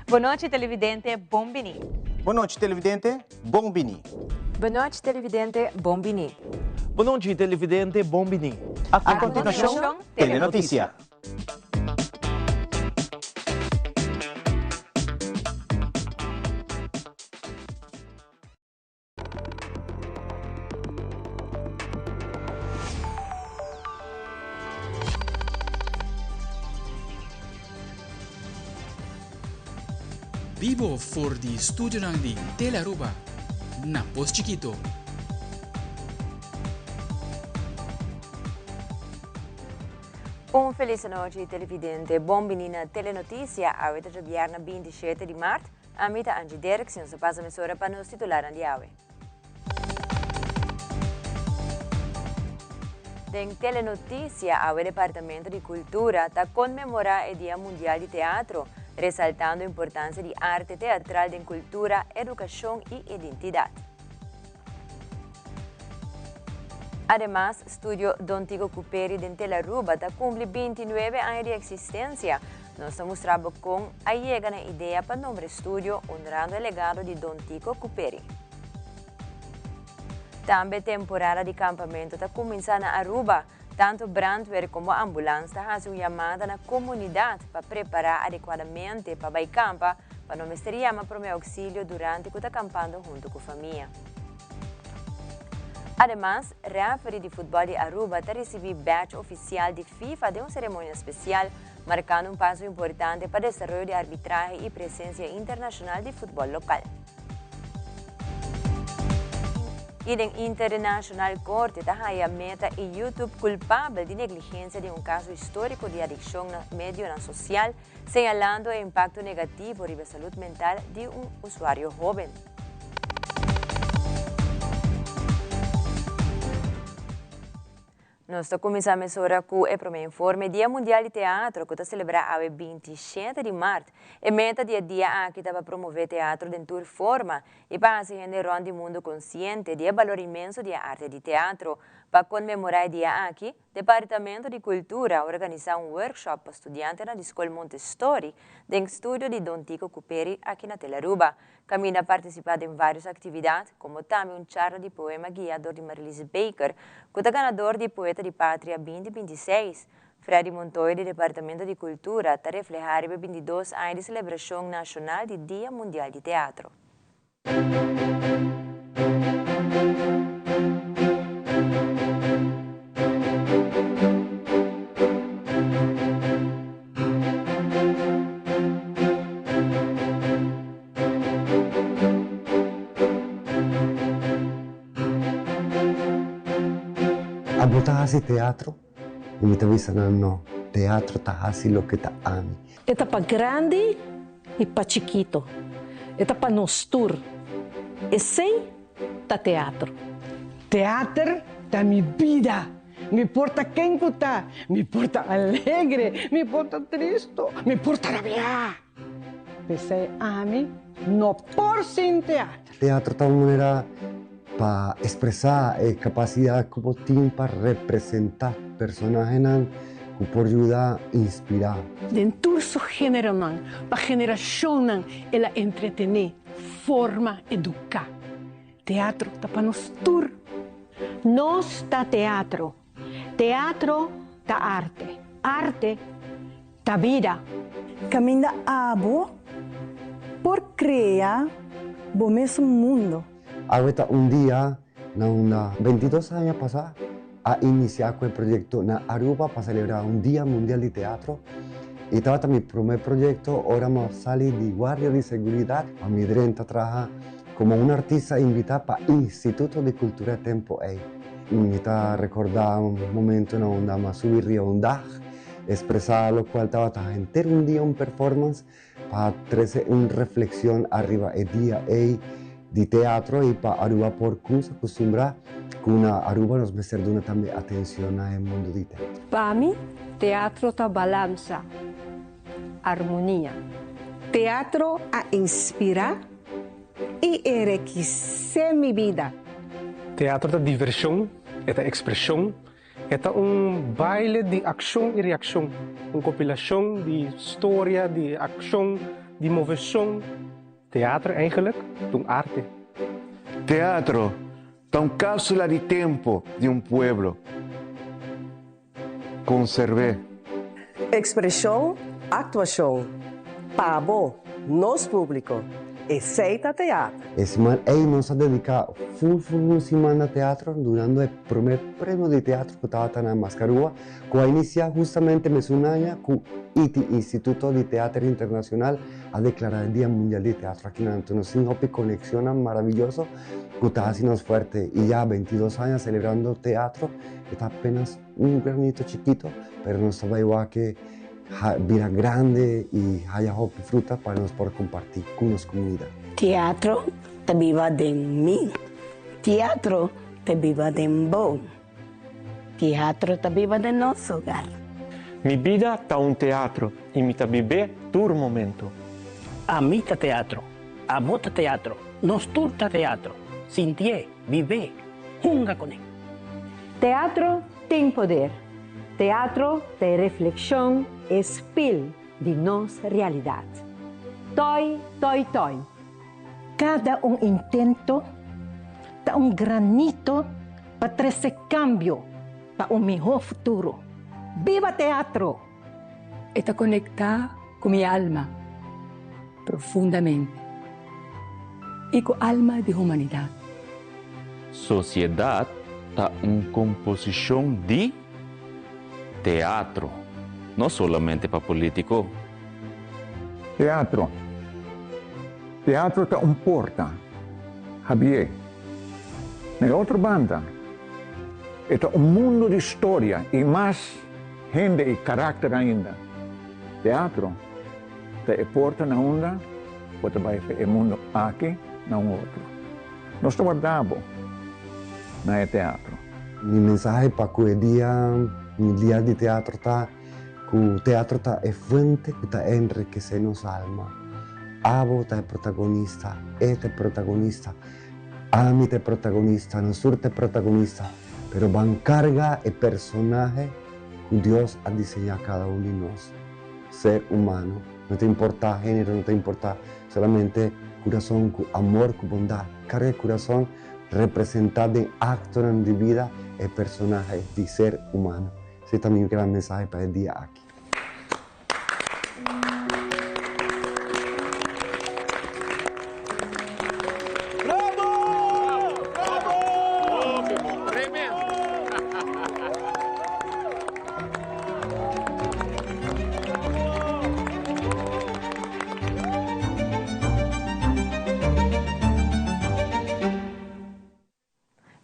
Boa noite, televidente. Bombini. Boa noite, televidente. Bombini. Boa noite, televidente. Bombini. Boa noite, televidente. Bombini. A continuação, Telenotícia. Vivo for di studio ng di Telaruba na Pos Chiquito. Feliz noite, televidente. Bombini na Telenotícia, a weta de viernes 27 de março, a mita Angie Derksen, se passa a emissora para nos titular de awe. Den Telenotícia, o Departamento de Cultura está comemorando o Dia Mundial de Teatro, ressaltando a importância de arte teatral em cultura, educação e identidade. Además, o Estúdio Don Tico Cuperi de Telaruba está cumple 29 anos de existência. Nós mostramos com a chegada na ideia para o nome do estúdio, honrando o legado de Don Tico Cuperi. Também a temporada de acampamento está começando na Aruba. Tanto brandweer como a ambulância fazem uma chamada na comunidade para preparar adequadamente para o campo, para não misturar para o auxílio durante que está acampando junto com a família. Además, o referee de futebol de Aruba está recebendo badge oficial de FIFA de uma cerimônia especial, marcando passo importante para o desenvolvimento de arbitragem e presença internacional de futebol local. E a International Court está a meta e YouTube culpável de negligência de um caso histórico de adicção no meio social, señalando o impacto negativo sobre a saúde mental de um usuário jovem. Nós começamos agora com o primeiro informe Dia Mundial de Teatro, que está celebrado a 27 de março. A meta do dia aqui está para promover teatro de toda forma e para generar um mundo consciente do valor imenso da arte de teatro. Para comemorar o dia aqui, o Departamento de Cultura organiza um workshop para estudantes na Escola Montessori, do estúdio de Don Tico Cuperi aqui na Telaruba. Camina participado em várias atividades, como também charla de poema guiado de Marilise Baker, que é ganador de Poeta de Pátria 2026. Freddy Montoya, do Departamento de Cultura, está refletindo 22 anos de celebração nacional do Dia Mundial de Teatro. Abo tahasi teatro, e me avisando no, teatro tahasi lo que ta ami. Eta pa grande e pa chiquito. Eta pa nostur. E sei ta teatro. Teatro da minha vida. Me porta quem está, me porta alegre, me porta triste, me porta rabiar. Pensei ami, no por sin teatro. Teatro ta uma maneira para expressar a capacidade como tem para representar personagens que por ajudar a inspirar. Dentro do gênero, para a geração, ela entretener, forma, educar. Teatro está para nós tur. Nós tá teatro. Teatro tá arte. Arte tá vida. Caminha abo por criar o mesmo mundo. Ahorita dia, na 22 anos passados, a iniciar com o projeto na Aruba para celebrar Dia Mundial de Teatro. E estava também o primeiro projeto, agora vamos sair de guarda de segurança. A minha direta trabalha como uma artista invitada para o Instituto de Cultura Tempo E. Me está recordar momento onde vamos subir a Dag, expressar o qual estava a ter dia performance para trazer uma reflexão arriba o dia E de teatro e para Aruba por cruz acostumbrar que na Aruba nos meser duna também atenção ao mundo de teatro. Para mim, teatro tá balança, harmonia. Teatro a inspirar e enriquecer minha vida. Teatro é diversão, é expressão, é baile de ação e reação, uma compilação de história, de ação, die movement theater eigenlijk, doen arte. Teatro, da una cápsula di tempo di un pueblo. Conservé. Expressão, actuação, pabo, nos público, aceita teatro. Ella nos ha dedicado full una semana a teatro durante el primer premio de teatro que estaba en Mascarúa, que ha iniciado justamente hace un año con el Instituto de Teatro Internacional a declarar el Día Mundial de Teatro aquí en Antonio. Es una conexión maravillosa que está haciendo fuerte y ya 22 años celebrando teatro. Está apenas un granito chiquito, pero nos va igual que vida grande y haya fruta para nos poder compartir con las comunidades. Teatro te viva de mí. Teatro te viva de vos. Teatro te viva de nuestro hogar. Mi vida está un teatro y mi vive tur momento. A mí ta teatro, a vos ta teatro, nos turta teatro. Sintie, vive, junga con él. Teatro tem poder. Teatro tem reflexão, espelho de nossa realidade. Toi, toi, toi. Cada intento dá granito para trazer cambio para melhor futuro. Viva teatro! Está conectada con mi alma profundamente y con alma de humanidad. Sociedad está una composición de teatro, no solamente para político. Teatro. Teatro está un porta. Javier. En otra banda, está un mundo de historia y más gente y carácter ainda. Teatro te porta na onda, porque vai ver o mundo aqui, não outro. Nós guardamos no teatro. Mi mensaje para que el día de teatro está que el teatro está es fuente que está enriquece nuestra alma. Abo está protagonista, este protagonista, Ami te protagonista, nosotros te protagonista, pero van carga el personaje que Dios ha diseñado a cada uno de nosotros. Ser humano, no te importa género, no te importa solamente corazón, amor, bondad. Carga el corazón representado en acto de vida el personaje de ser humano. Ese es también un gran mensaje para el día aquí.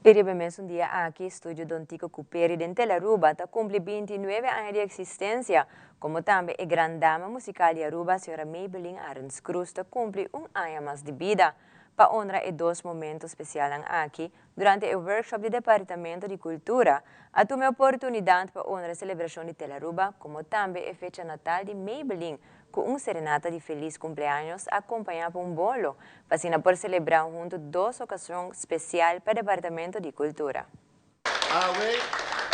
Iremos un día aquí, estudio Don Tico Cuperi de Telaruba, que cumple 29 años de existencia, como también la gran dama musical de Aruba, señora Maybelline Arens Cruz, que cumple un año más de vida. Para honrar dos momentos especiales aquí, durante el workshop del Departamento de Cultura, tuve oportunidad para honrar la celebración de Telaruba, como también la fecha natal de Maybelline, con una serenata de feliz cumpleaños acompañada por un bolo, para por celebrar juntos dos ocasiones especiales para el Departamento de Cultura.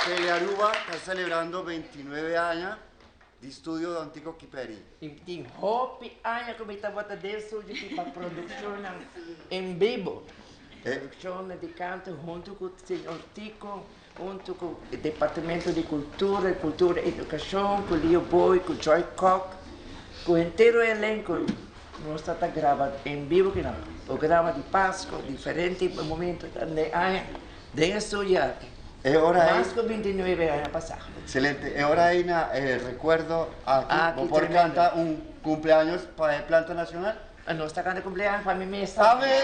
Telaruba está celebrando 29 años de estudio de Don Tico Cuperi. E tem hopi anos que está botando dentro de para produção em vivo. Produção de canto junto com o senhor Tico, junto com o Departamento de Cultura e Educação, com o Leo Boy, com o Joy Cock, com o inteiro elenco. Nós estamos gravando em vivo, que não. Programa de Páscoa, diferentes momentos de estudar. Más que 29 años pasados. Excelente. Ahora hay recuerdo aquí por cantar un cumpleaños para el Planto Nacional. No está cantando cumpleaños para mi mesa. ¡Amén!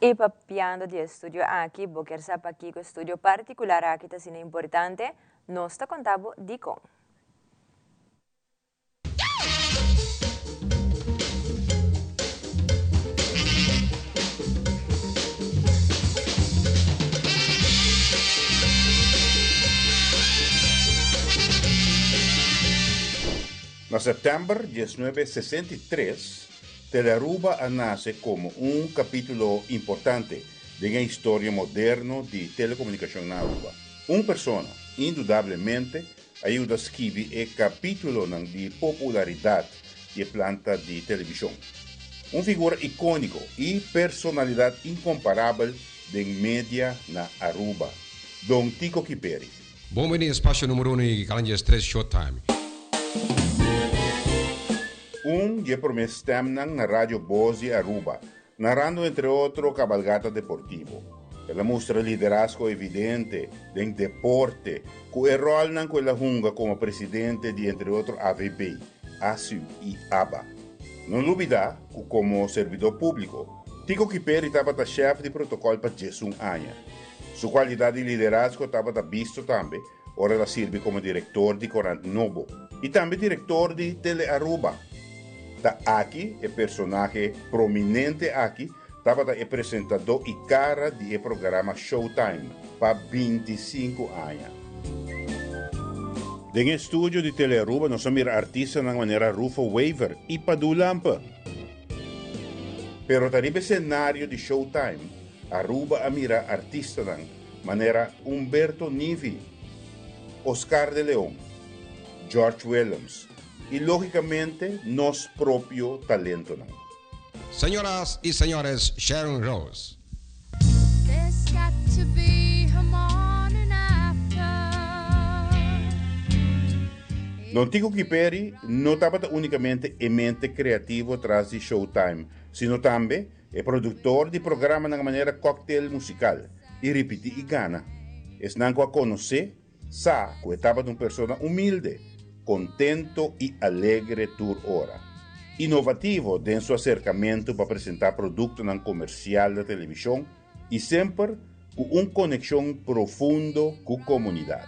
E papiando di studio aqui, boker sapa aqui com studio particular aqui tá sendo importante, nós tá contabo di com. Na setembro de 1963, Telearuba nasce como un capítulo importante della storia moderna di telecomunicazione in Aruba. Una persona, indudablemente, aiuta a scrivere il capitolo di popolarità di planta di televisione. Un figura iconico e personalità incomparabile dei media na Aruba, Don Tico Kiperi. Buonvenire spazio numero 1 di Calangers 3 Showtime. Un je promestemnan na Radio Bozi Aruba, narrando entre otro cabalgata deportivo. Ela mostra liderazgo evidente del deporte, con el rol nan quella hunga como presidente di entre otro AVB, ASU y ABA. Non lubida que como servidor público, Tico Kiperi estava chef de protocolo para 11 anos. Sua qualidade de liderazgo estava visto também, ora ela serve como diretor de Corante Novo e também diretor de Tele Aruba. Da aqui, o personagem prominente aqui, estava o apresentador e cara do programa Showtime, para 25 anos. No estúdio de Telearuba, nós somos artistas na maneira Rufo Waver e Padu Lampa. Pero taribe cenário de Showtime, Aruba a mira artista na maneira Humberto Nivi, Oscar de León, George Williams, y lógicamente nos propio talento. Señoras y señores, Sharon Rose. Don Tico Kiperi no estaba únicamente en mente creativo tras de Showtime, sino también el productor de programa de manera cóctel musical y repetir y gana. Es nanco a conocer, sa que estaba una persona humilde, contento y alegre tour hora. Innovativo en su acercamiento para presentar productos en comercial de televisión y siempre con una conexión profundo con la comunidad.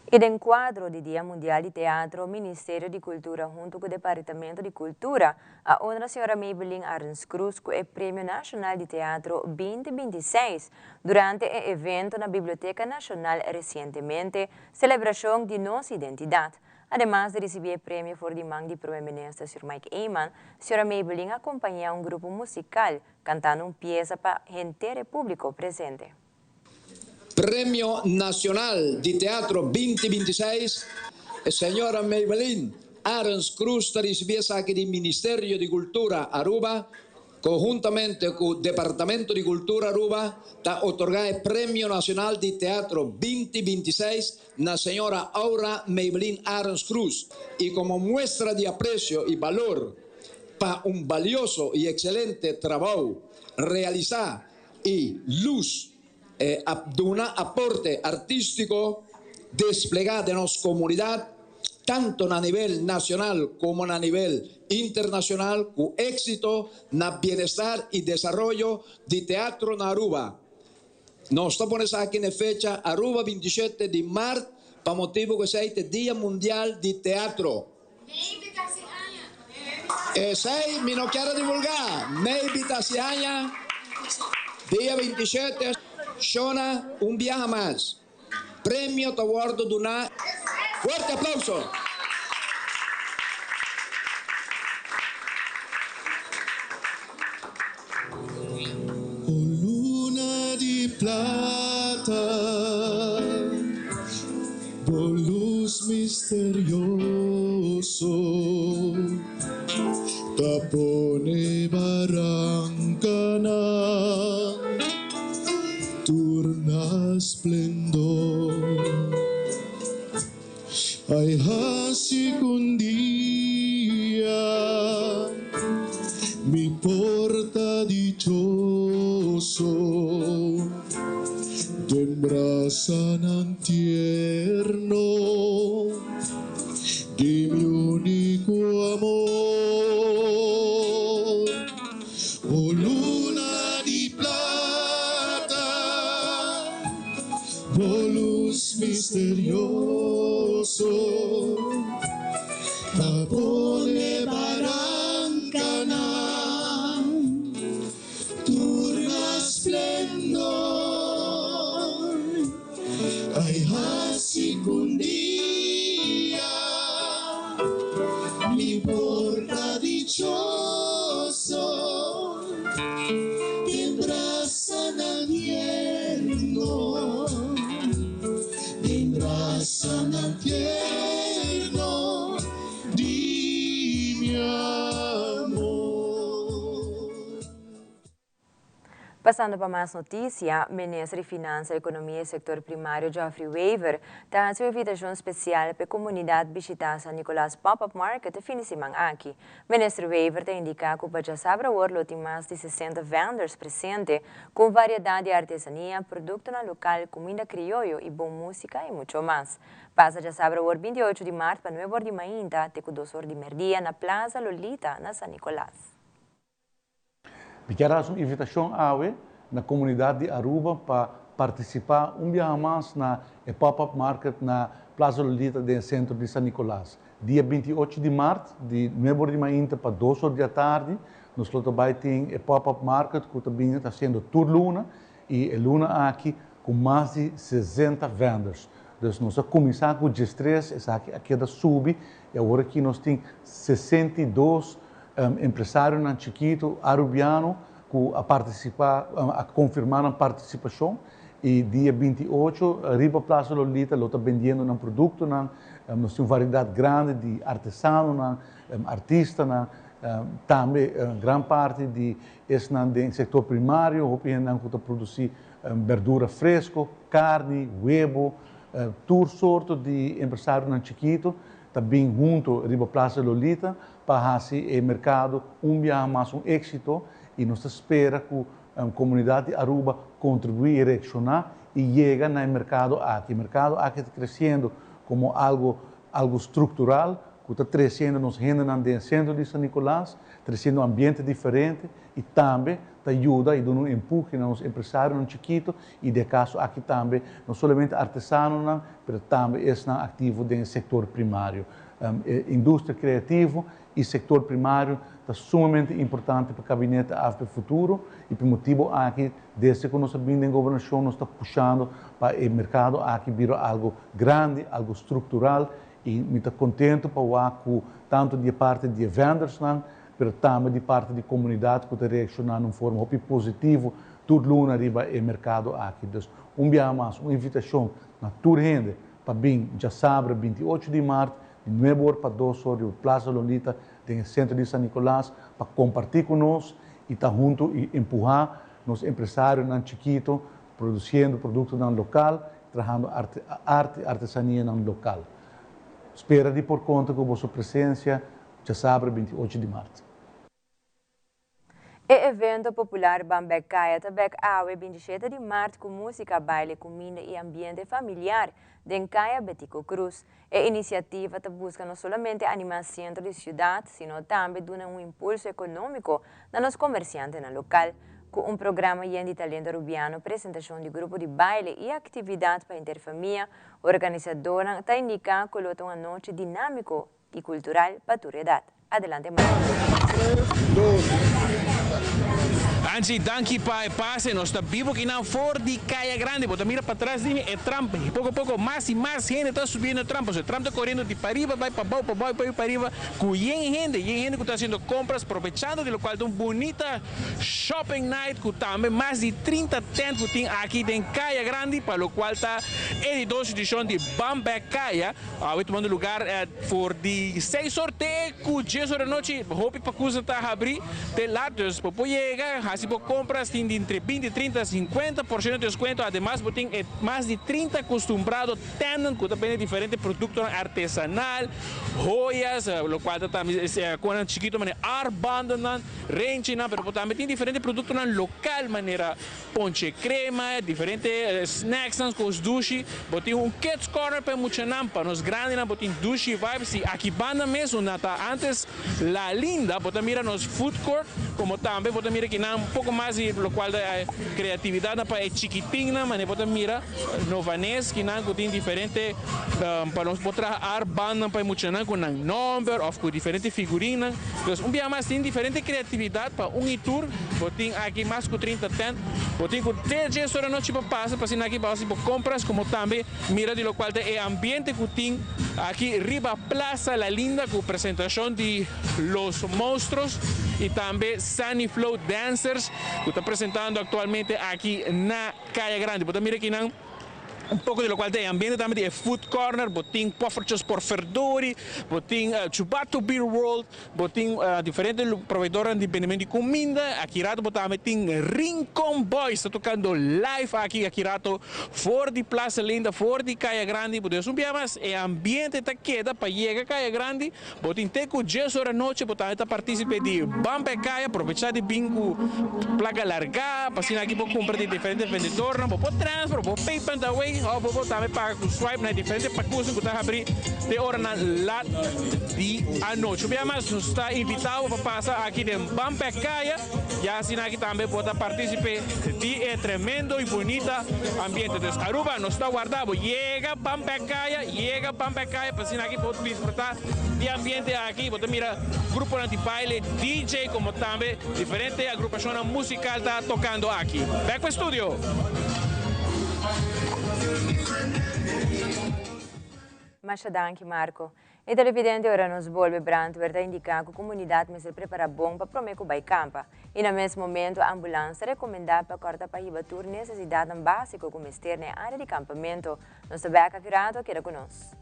E del quadro di Dia Mundial di Teatro, Ministério de Cultura junto com o Departamento de Cultura, a honra senhora Maybelline Arns Cruz com o Prêmio Nacional de Teatro 2026 durante o evento na Biblioteca Nacional recentemente, celebração de nossa identidade. Además de receber o prêmio por demanda do primeiro-ministro Sr. Mike Eyman, senhora Maybelline acompanha um grupo musical cantando uma peça para gente público presente. Premio Nacional de Teatro 2026, señora Maybelline Arns Cruz recibía aquí del Ministerio de Cultura Aruba, conjuntamente con el Departamento de Cultura Aruba, está otorgado el Premio Nacional de Teatro 2026 a la señora Aura Maybelline Arns Cruz. Y como muestra de aprecio y valor para un valioso y excelente trabajo realizado y luz de un aporte artístico desplegado en nuestra comunidad, tanto a nivel nacional como a nivel internacional, con éxito en el bienestar y desarrollo de teatro en Aruba. Nos estamos aquí en la fecha Aruba 27 de marzo, para motivo que es el Día Mundial de Teatro. Ese me no quiero divulgar. Maybe Tasiaña, día 27. Shona, un viaje más. Premio Tawardo Duna. Fuerte aplauso. Oh, luna di plata, oh, luz misterioso, tapone barrancana, turna splendor. Ay, así que un día mi porta dichoso te embrazan tierno de mi único amor. Oh, luna misterioso. Tapone barancanan, turna splendor, ay hasi kundia, mi porta dichoso, tendrás al invierno, tendrás al invierno, di mi amor. Passando para mais notícia, o ministro de Finanças, Economia e Setor Primário, Geoffrey Weaver, está uma invitação especial para a comunidade visitar San Nicolás Pop-Up Market a fim de semana aqui. O ministro Weaver tem indicado que o Pajasabra World tem mais de 60 vendors presentes, com variedade de artesania, produto na local, comida criollo e boa música e muito mais. Passa Pajasabra World 28 de março para 9 horas de manhã, até 2 horas de merdia, na Plaza Lolita, na San Nicolás. Quero uma invitação na comunidade de Aruba para participar dia mais na pop-up market na Plaza Lolita do centro de San Nicolás. Dia 28 de março, de 9 horas de manhã para 2 horas da tarde, nós também temos a pop-up market que também está sendo tour luna e a luna aqui com mais de 60 vendors. Então, nós vamos começar com os 3, aqui da sub, e agora aqui nós temos 62 empresários na Chiquito, arubiano, a participar, a confirmar a participação. E dia 28, arriba a Plaza Lolita, ela está vendendo um produto, nós temos uma variedade grande de artesanos, artistas, também grande parte de do setor primário, o que produzir verdura fresca, carne, huevo, toda sorte de empresários na Chiquito, também junto arriba a Plaza Lolita, para fazer o mercado dia mais êxito e nós esperamos que a comunidade de Aruba contribui a reaccionar e chega no mercado aqui. O mercado aqui está crescendo como algo estrutural, que está crescendo nos rendas no centro de San Nicolás, trazendo um ambiente diferente e também ajuda e dando um empurro aos empresários no Chiquito e de caso aqui também, não somente artesanos, mas também estão ativos no setor primário. Indústria criativa e setor primário está sumamente importante para o gabinete AFP Futuro e por motivo aqui, desde que nós vindo em governação, nós estamos puxando para o mercado aqui virar algo grande, algo estrutural e me está contente para o tanto de parte de vendors, mas também de parte da comunidade que está reaccionando de uma forma positiva, tudo luna arriba o mercado aqui. Então, dia mais, uma invitação na tour rende para vir já sábado, 28 de março, de 9 horas para 2 horas, de Plaza Lolita, no centro de San Nicolás, para compartilhar conosco e estar junto e empurrar nos empresários na Chiquito, produzindo produtos no local, trabalhando arte e artesania no local. Espero de por conta com a vossa presença, já sábado, 28 de março. O evento popular Bambek Kaya também é 27 de março com música, baile, comida e ambiente familiar em Kaya Betico Cruz. A iniciativa está buscando não somente animar o centro da cidade, sino também dar um impulso econômico nos comerciantes no local. Com programa de talento arubiano, apresentação de grupo de baile e atividades para interfamília, a organizadora está indicando que é uma noite dinâmica e cultural para a tua idade. Adelante, Anzi, danke para pase, nós estamos vivos aqui na fora de Kaya Grande, bota mira para trás de mim, é trampa, e pouco a pouco mais e mais gente está subindo a trampa, o trampa está correndo de para arriba, vai para baixo, para arriba, com gente que está fazendo compras, aproveitando de local de uma bonita shopping night, que também mais de 30 tendas que tem aqui em Kaya Grande, para o qual está a edição de Bambek Kaya, tomando lugar por de 6 horas até 10 horas da noite, hope para coisa está a abrir, de lá, depois chega, assim por compras tem entre 20, 30, 50% de desconto, además tem mais de 30 acostumbrados tendas que também diferentes produtos artesanal, joias, o qual também com chiquito maneira arbando, range, pero também tem diferentes produtos local, maneira ponche crema, diferentes snacks com os dushi, tem kids corner para muita nampa, nos grandes tem dushi vibes e aqui banda mesmo, antes La Linda, mira nos food court, como também mira que não pouco mais de lo qual a criatividade para é chiquitinha, mas depois mira no vanês que não tem diferente para nós botar ar banda para emocionar com um number ou com diferente figurina. Então dia mais tem diferente criatividade para tour, botem aqui mais com 30 tempo, botem com 3 dias da noite para passar, para aqui para compras, como também mira de lo qual é ambiente que tem aqui riba Plaza La Linda com apresentação de Los Monstruos e também Sunny Flow Dancers que está apresentando atualmente aqui na Calle Grande. Então mira aqui não pouco de lo qual tem ambiente também é food corner, botim poffertjes por verduri, botim chubato beer world, botim diferentes provedores independentes de comida. Aqui rato também tem Rincon Boys, está tocando live aqui rato fora de Plaza Linda, fora de Calle Grande. Por isso mais é ambiente tá queda para chegar a Calle Grande, botim teco 10 horas da noite, botim está participando de Bambe Calle, aproveitar de bingo placa larga, para aqui para comprar de diferentes vendedores, para transfer, para PayPal da way. Ou também paga com swipe na diferente percurso que está a abrir de hora na lá de a noite. O mais nos está invitado para passar aqui em Bampecaia e assim aqui também pode participar de tremendo e bonita ambiente. Então Aruba nos está guardado, chega Bampecaia para assim aqui pode desfrutar de ambiente aqui. Pode mirar grupo de baile, DJ como também diferente agrupação musical está tocando aqui. Back para o estúdio. Machadanki Marco. E televidente ora nos volve Brandt a indicar que a comunidade se prepara bom para prometer que vai campa. E no mesmo momento a ambulância recomenda para cortar para ribatur necessidade básica como ester na área de campamento. Nosso beca curado queda conosco.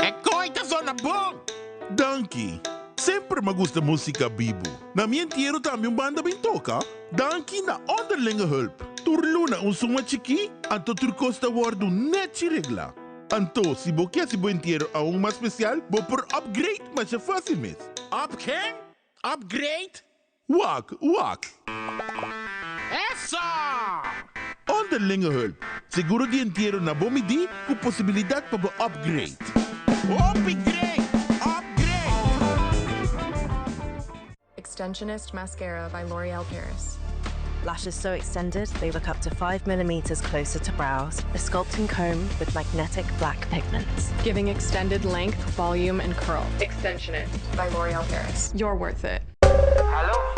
É coita zona bom! Danke! Sempre me gusta música bibo. Na minha inteiro também banda bem toca. Danke na onderlinge hulp. Turluna suma chiqui, anto turcosta wardu net regla. Anto, se bo quer se bo inteiro a mais especial, bo por upgrade, mas é fácil mesmo. Quem? Upgrade? Wak. Essa! Onderlinge hulp. Seguro de inteiro na bomidi, com possibilidade para bo upgrade. Upgrade! Extensionist Mascara by L'Oreal Paris. Lashes so extended, they look up to 5 millimeters closer to brows. A sculpting comb with magnetic black pigments. Giving extended length, volume, and curl. Extensionist by L'Oreal Paris. You're worth it.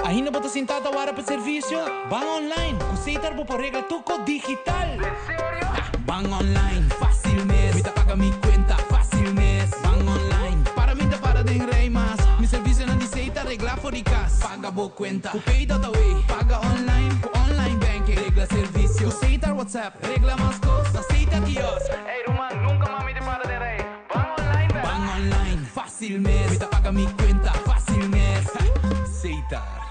Ainda bota sentada para para serviço? Bang online, kusitar po por regla tuco digital. Bang online, fácil mes. Mita paga mi cuenta, fácil mes. Bang online, para mim para de rei mas. Mi serviço na diceita regla fóricas. Paga bo cuenta, ku pay da way. Paga online, ku online banking. Regla serviço, kusitar WhatsApp. Regla mas costa, aceita kios. Hey Roman, nunca mami te para de rei. Bang online, fácil mes. Mita paga mi cuenta, fácil mes. Aceitar.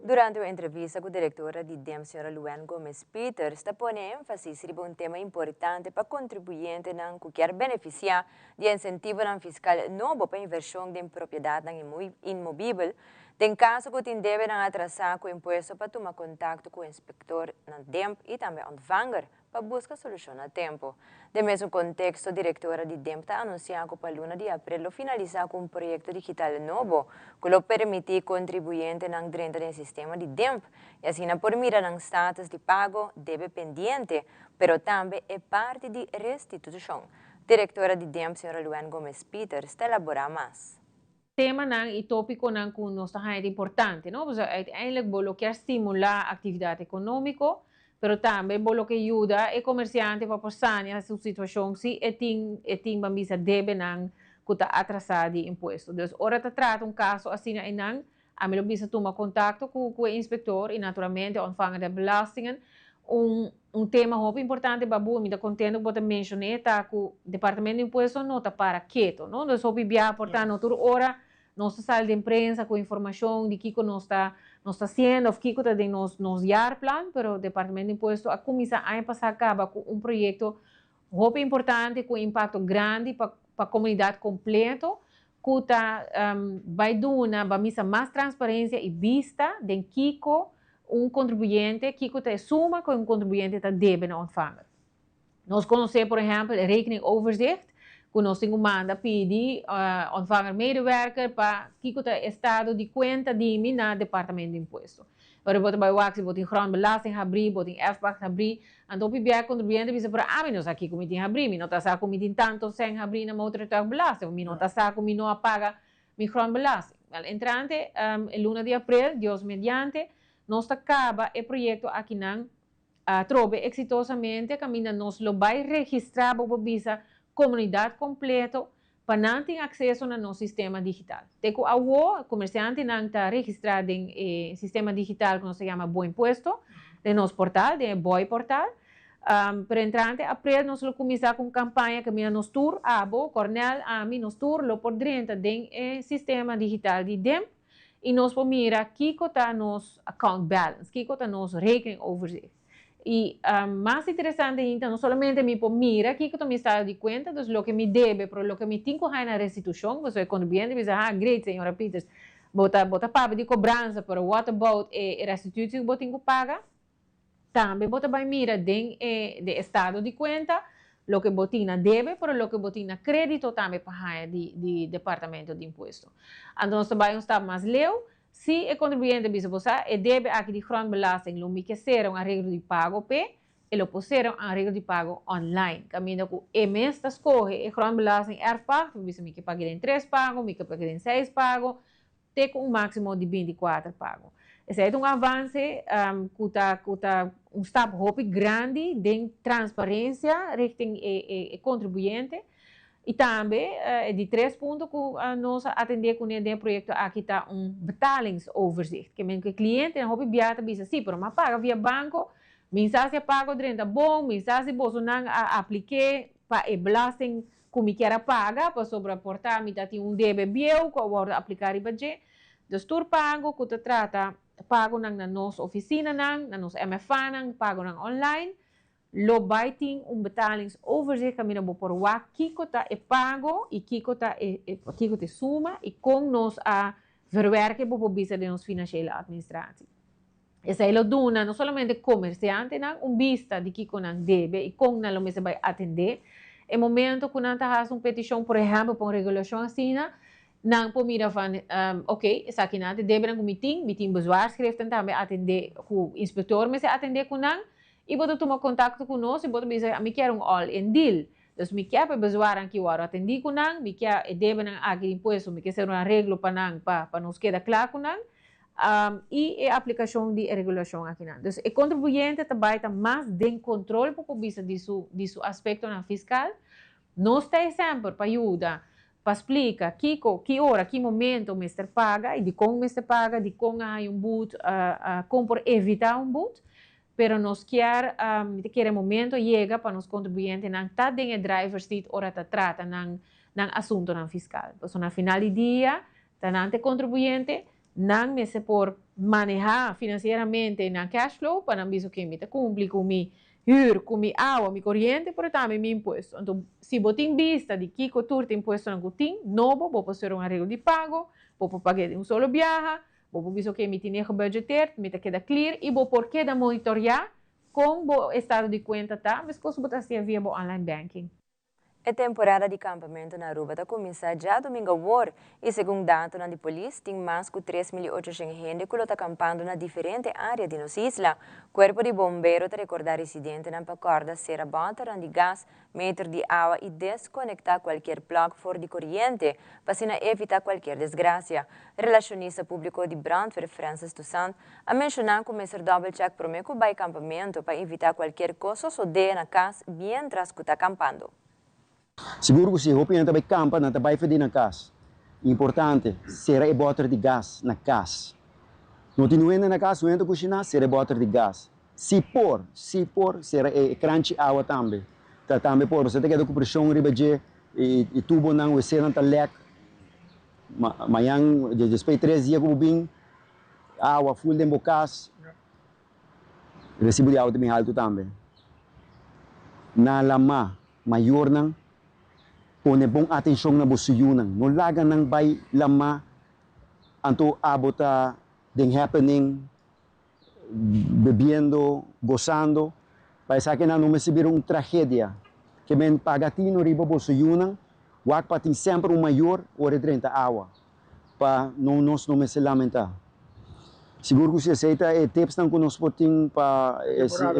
Durante a entrevista com a diretora de DEM, Sra. Luan Gomes Peters, está pondo ênfase sobre um tema importante para contribuinte que quer beneficiar de incentivo fiscal novo para inversão em propriedade imóvel. Tem caso que tem deve atrasar com o imposto para tomar contato com o inspector na DEM e também ontvanger para buscar solução a tempo. De mesmo contexto, a diretora de DEM está anunciando que a luna de abril finalizar com um projeto digital novo que lo permite contribuinte dentro do sistema de DEM e assim por mira ng status de pago deve pendiente, pero também é parte de restituição. Diretora de DEM, Sra. Luan Gomes Peters, está elaborar mais. tema e tópico que nós é importante, não? Porque uiteindelijk bolo quer estimular a atividade econômica, pero também bolo que ajuda o comerciante para passar a sua situação se tem bambisa deve não kuta atrasado de imposto. Dus ora te trata caso assim nang a mim bisa tomar contato com o inspector e naturalmente ontvangen de belastingen. Tema muito importante babu me da contendo bota mencionar tá com o departamento de imposto nota para quieto, não? Dus hopi bia portanto outra hora nossa sala de imprensa com informação de que nós está fazendo, ou que está de nos jaar plan, pero o departamento de imposto a começar a passar acaba com projeto muito importante com impacto grande para a comunidade completa, que vai dar mais transparência e vista de Kiko, contribuinte, Kiko está suma com contribuinte está deve na ontvanger. Nós conhecemos, por exemplo, a rekening overzicht, que nós temos manda pedir ontvanger medewerker para Kiko está estado de conta de mim na departamento de imposto. Para botar bij wax, botar em grondbelasting abrir, botar em FPAC abrir, então o contribuinte bisa para nós aqui como tem abrir, mi não tá sa como tem tanto sem abrir na outra tá belasting, mi não tá sa como não apaga mi grondbelasting. Well, entrante, el 1 de abril, Deus mediante, nós acaba o projeto aqui não trobe exitosamente, caminha nós lo vai registrar para bisa comunidade completa para não ter acesso no nosso sistema digital. Teco o comerciante não está registrado em sistema digital que se chama Bom Imposto, de nosso portal, de Boi Portal. Para entrante, abril nós vamos começar com campanha que nós tour, abo, Cornel, ami, nós tour, lo por dentro do sistema digital de DEM, e nós vamos mirar aqui está nosso account balance, aqui está nosso rekening overzicht. E mais interessante ainda, não somente me mira aqui que eu me estado de conta dos lo que me deve, pero lo que me tenho que na restituição, você é contribuinte, diz, great, senhora Peters, bota paga de cobrança, pero what about a restituição que eu tenho que pagar? Também bota vai mira de estado de conta, lo que botina deve, pero lo que botina crédito também para de departamento de imposto. Então, nós também estamos mais leu. Se o contribuinte bisa você deve aqui de grondbelasting, lo me quiseram arreglo de pago p, e lo puseram arreglo de pago online. Caminho com mês das corre, e grondbelasting erfpacht, bisa me que pagar em 3 pago, me que pagar em 6 pago, tem com máximo de 24 pago. Esse é avanço que stap hoop grande de transparência richting o contribuinte. E também, de 3 pontos que nós atendemos com o projeto, aqui está betalingsoverzicht. Que o cliente não pode biata bisa sim, mas paga via banco, mensagem pago dentro bom, mensagem bolso não aplique para a belasting como quer pagar, para sobreportar, me dá debe biel, que eu aplicar e budget. Dus tur pago, que te trata pago na nossa oficina, na nossa MFA, pago online. Lo baiting betalingsoverzicht caminho por wa kiko ta e pago e kiko te suma e com nós a verwerken por bisa de nossa financiële administratie. Essa é lo duna não somente comerciante não vista de kiko não deve e com não me se vai atender. E momento que não tá petição por exemplo para regulação assim não por mira van ok essa aqui não deve não meeting bezwaarschriften também atender o inspector me se atender com não. E você toma contato conosco e você diz, me quer all-in deal. Então, me quer para bezwaar que eu atendi com nang, me quer deve nang aqui imposto, me quer ser um arreglo para nang para nos queda claro com nang, e a aplicação de regulação aqui nang. Então, o contribuinte também está mais de controle para vista disso aspecto na fiscal. Nós temos sempre para ajudar, para explicar que hora, que momento o mestre paga e de como o mestre paga, de como há boot, como por evitar boot. Pero nos quer momento chega para nos contribuintes não tá dentro driver seat ora tá trata não assunto não fiscal. Então na final do dia tá não te contribuinte não me se por manejar financeiramente na cash flow para não visto que me te cumpre com mi huur, com mi água, mi corriente, pero também mi imposto. Então se botin vista de que coturte imposto não cotin, novo, vou fazer arreglo de pago, vou pagar de solo viaje. Vou visto que me tinha que budgetar, me queda clear e vou por que da monitorear com o estado de conta tá, mas coisa botar assim via online banking. A temporada de campamento na Aruba está começando já domingo agora e segundo dados da polícia, tem mais de 3.800 gente que está acampando na diferentes áreas de nossa isla. O corpo de bombeiro está recordando residentes na pacorda ser a bota de gás, metro de água e desconectar qualquer plug fora de corrente para evitar qualquer desgraça. Relacionista público de Brandweer, Francis Toussaint, a mencionar que começar double-check para o acampamento para evitar qualquer coisa suceder na casa mientras que está acampando. Seguro que se a roupa também campa, não vai fazer na casa. Importante, será botar de gás na casa. Não tem nada na casa, não entra cozinhar, será botar de gás. Se por, será crunch água também. Tá também por, você tem que dar com pressão riba de e tubo não, você não tá lec. Amanhã, depois 3 dias como bem, água full de bocas. Recibo de água também alto também. Na lama maior não. Pone bom atenção na busuyunan. No laga nang bay lama anto abota den happening, bebiendo, gozando. Para sa akin na numasibir tragédia. Que men pagatino riba busuyunan, wak patin sempre maior ore 30 awa. Pa não nos se lamenta. Seguro que se aceita tips nang kunos poting pa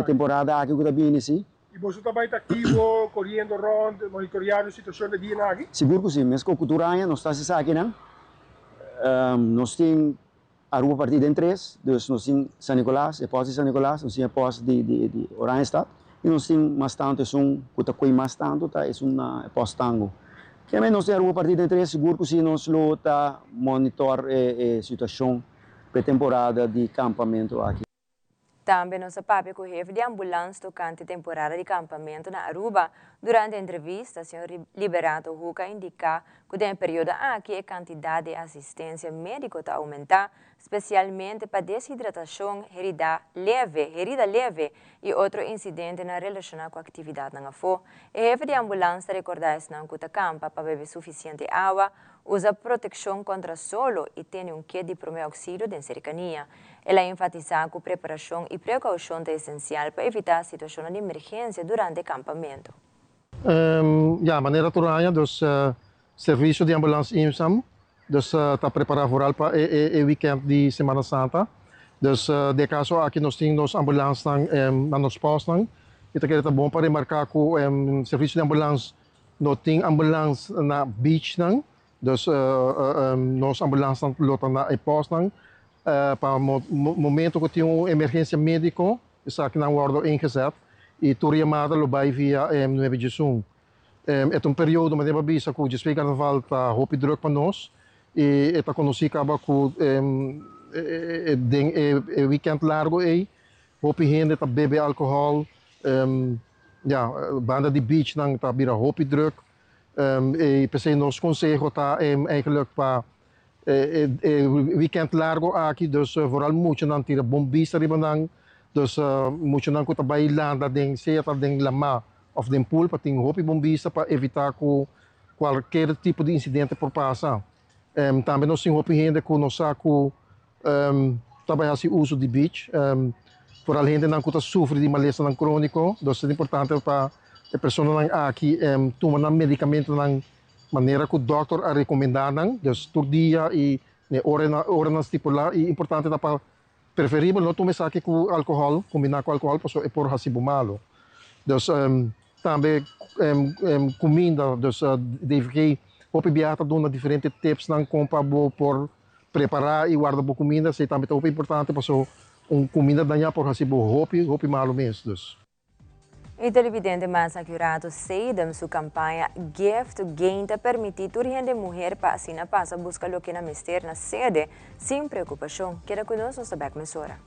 temporada aqui que tá bem nesse. E você também está ativo, correndo rond, monitoreando a situação de dia aqui? Seguro que sim, mas com a cultura nós estamos aqui, não? Nós temos a rua partida em 3, nós temos São Nicolás, a posse de São Nicolás, nós temos a posse de Oranjestad, e nós temos mais tanto, que está mais tanto, é uma posse tango. Que nós temos a rua partida em 3, seguro que sim, nós está monitor a situação pré-temporada de campamento aqui. Também nossa papi com o chefe de ambulância tocante temporada de campamento na Aruba. Durante a entrevista, o senhor Liberato Huca indica que no período aqui a quantidade de assistência médica está aumentar, especialmente para desidratação, herida leve e outro incidente na relacionado com a atividade na FO. O chefe de ambulância recordar que a campa para beber suficiente água, usa proteção contra solo e tem kit de primeiro auxílio de cercania. Ela enfatiza que a preparação e precaução é essencial para evitar situações de emergência durante o acampamento. Ja, maneira turanya dos serviço de ambulância IMSAM, dos está preparado para o weekend de Semana Santa. Dus de caso aqui nós temos ambulância na nos postos. E também é bom para remarcar que o serviço de ambulância não tem ambulância na beach não. Dus nós ambulância lota na posto para momento que tem uma emergência médica, isso aqui não é ingezet e tu chamada lo vai via 9 de junho. É um período mas deve bisa que o despegue carnaval tá roupa druk para nós e está conhecido acaba que weekend largo aí roupa gente tá bebe álcool ja banda de beach não tá bira roupa druk e pensei nos conselho tá eigenlijk para weekend largo aqui dus vooral muito não tira bombista riba não dus muito não que tá bailando den seita den lama of den pool para ter roupa bombista para evitar que qualquer tipo de incidente por passar também nós temos roupa gente que nós saco também assim uso de beach vooral gente não que tá sofre de malestar crônico dus é importante para a pessoa aqui toma medicamento na maneira que o doutor a recomendar, dus todo dia e hora na estipular e importante é para preferível não tomar aqui com álcool, combinar com álcool, porque é por recibo malo. Dus também comida, dus deve que o pibiata dona diferentes tips não compra por preparar e guardar boa comida, se também é importante porque comida danha por recibo roupa malo mesmo. Dus. O televidente mais accurato sei da sua campanha Gift to Gain te permitir a mulher para assim passa buscar o que na mister na sede sem preocupação. Queda conosco nesta back mesora.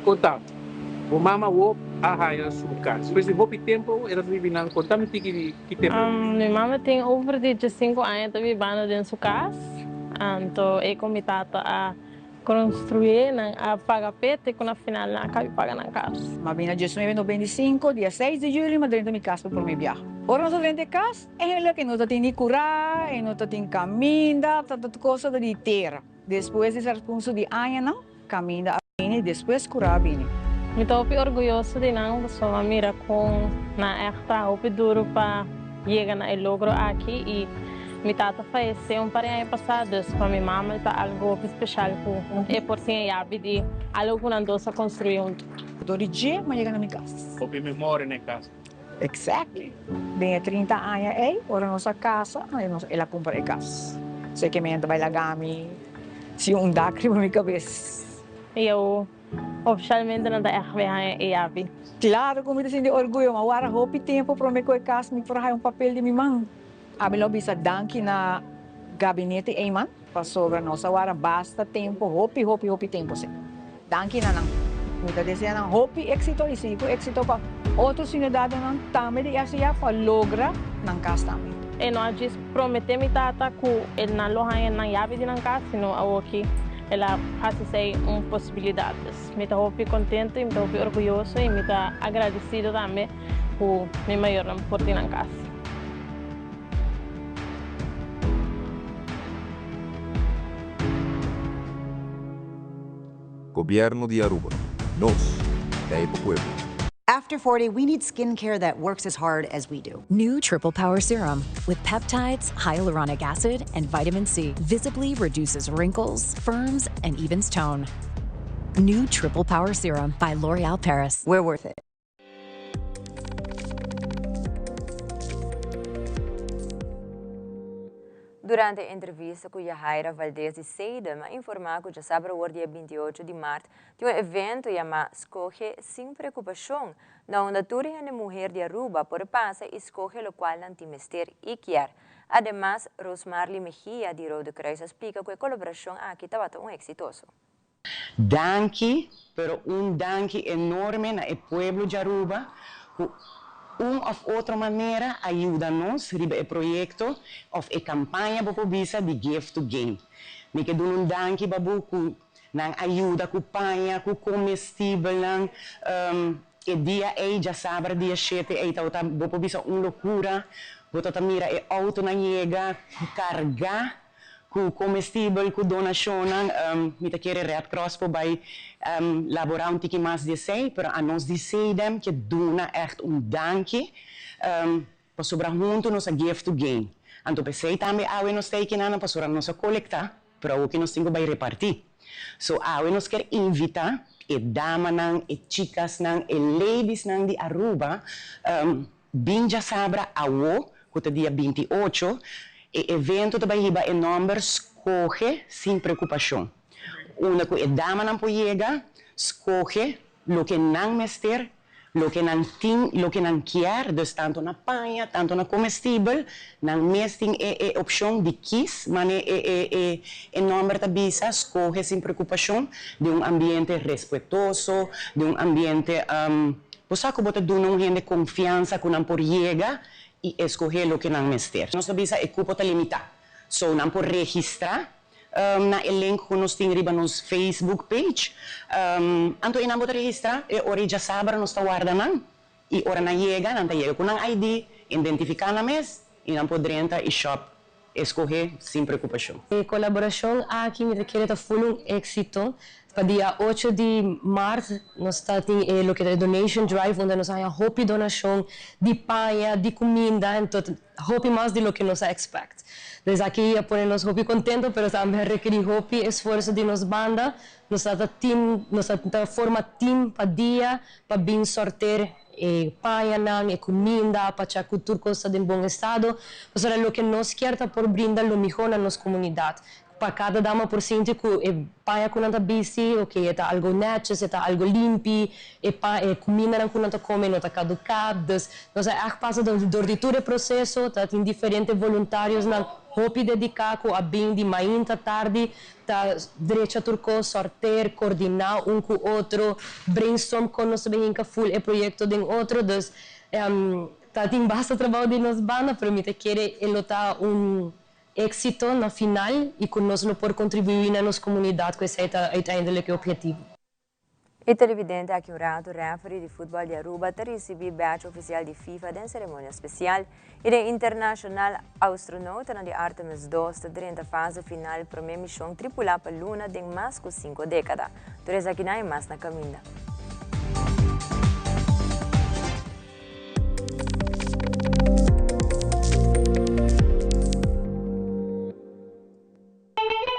Contato. O mama o arraia sucar. Se fosse roupa tempo era vivendo contame que tempo. Minha mama tem over de 5 anos também vivendo dentro sua casa. Então, é comitado a construir, a pagar pete, e no final, não acaba pagando na casa. Mas bem, na 1995, dia 6 de julho, mas dentro da minha casa para me viajar. Ora, nós dentro da casa, é que nós temos que curar, nós temos que caminhar, toda coisa de terra. Depois, essa resposta de ano, não, caminha e depois curar bem. Estou orgulhoso de não só mira com na extra hopi duro para chegar na logro aqui e mi tata faleceu par ano passado, para minha mãe está algo especial e por sim yabi de algo que nós dois construímos. Todo dia, mas chega na minha casa. Hopi memória na casa. Exactly. Bem 30 anos aí, ora nossa casa, ela compra a casa. Sei que minha vai lagami, se dacre na minha cabeça. Eu oficialmente não está errado e yabi. Claro, como eu sinto orgulho, mas agora hopi tempo para me coer casa, me para papel de minha mãe. Abi lo bisa danki na gabinete Eyman, para sobra nossa agora basta tempo, hopi tempo se. Danki na nang. Muita deseja nang hopi éxito e sigo éxito para outros cidadãos nang tame de asia para logra nang casa também. E nós diz prometer mi tata que ele não lohanha na yabi de nang casa, sino aqui ela faz possibilidades. Me tá hopi contente, me tá hopi orgulhoso e me tá agradecido também por mi maior por ti nang casa. Gobierno de Aruba. Nos, de Pueblo. After 40, we need skincare that works as hard as we do. New Triple Power Serum with peptides, hyaluronic acid, and vitamin C visibly reduces wrinkles, firms, and evens tone. New Triple Power Serum by L'Oréal Paris. We're worth it. Durante a entrevista com Yahaira Valdez de Seidem, informau que já sabe o dia 28 de março de um evento chamado Escoge Sem Preocupação, onde a mulher de Aruba por passar escolhe o qual não tem mister e quer. Además, Rosmarly Mejia de Rode Kruis explica que a colaboração aqui estava exitoso. Danke, pero danke enorme ao povo de Aruba. Of outra maneira ajuda-nos riba o projeto of a campanha bopobisa de Gift to Gain. Me que dun danke babu ku nang ajuda ku panha ku comestível nang e dia já sabe dia 7 e tá bopobisa loucura. Bota mira e auto na chega carga ku comestível ku donação me te querer Red Cross por by laborar tiki mais de sei, pero a nós decidem que dona echt danke para sobrar junto nossa gift to gain. Anto pensei também awe nos teken aan para sobrar nossa collecta, pero o que nós temos vai repartir. So awe nos quer invitar e dama nang, e chicas nang, e ladies nang de Aruba, binja sabra awo, que dia 28, e evento também riba e número escoge sem preocupação. Una que dama não pode chegar, escoge o que não mester, o que não tem, o que não quer, dus tanto na panha, tanto na comestível, não mesting é opção de quis, mas é número da bisa, escoge sem preocupação, de ambiente respeitoso, de ambiente, você pode dar gente confiança que não pode chegar, e escolher o que não mester. Nossa bisa é cupo limitada. So, não pode registrar na elenco que nós temos no Facebook page. Anto não pode registrar, e ora já sabe, nós está guardando, e ora não chega, não chega com um ID, identificar na mesa, e não pode entrar e shop, escolher sem preocupação. A colaboração aqui me requer um êxito. Para dia 8 de março, nós estamos no que é Donation Drive, onde nós temos hopi donação de panha, de comida, então hopi mais do que nós expect. Então aqui é por nós hopi contento, mas também requer hopi esforço de nossa banda, nós estamos forma team para dia, para bem sortear panha e comida, para que a cultura esteja em bom estado, para o que nós queremos por brindar o melhor na nossa comunidade. Para cada dama por cento que paia com nanta bici, ok, é algo netes, é algo limpo, é comida não com nanta come, não tá caducado, nós é passa do todo o processo, tá tem diferentes voluntários na hopi dedicado a bem de manhã tarde, tá direito turco sortear, coordenar com o outro, brainstorm com nós bem que full é projeto de outro, dus tá tem bastante trabalho de nós banda, pero me te quer elotar éxito na final e conosco por contribuir na nossa comunidade com esse uiteindelijke objetivo. E televidente aqui um rato, referee de futebol de Aruba te recebi badge oficial de FIFA de cerimônia especial e de internacional astronauta na de Artemis 2 te 30 fase final para minha missão tripular para a Luna de mais de 5 décadas. Teresa aqui na mais na caminha.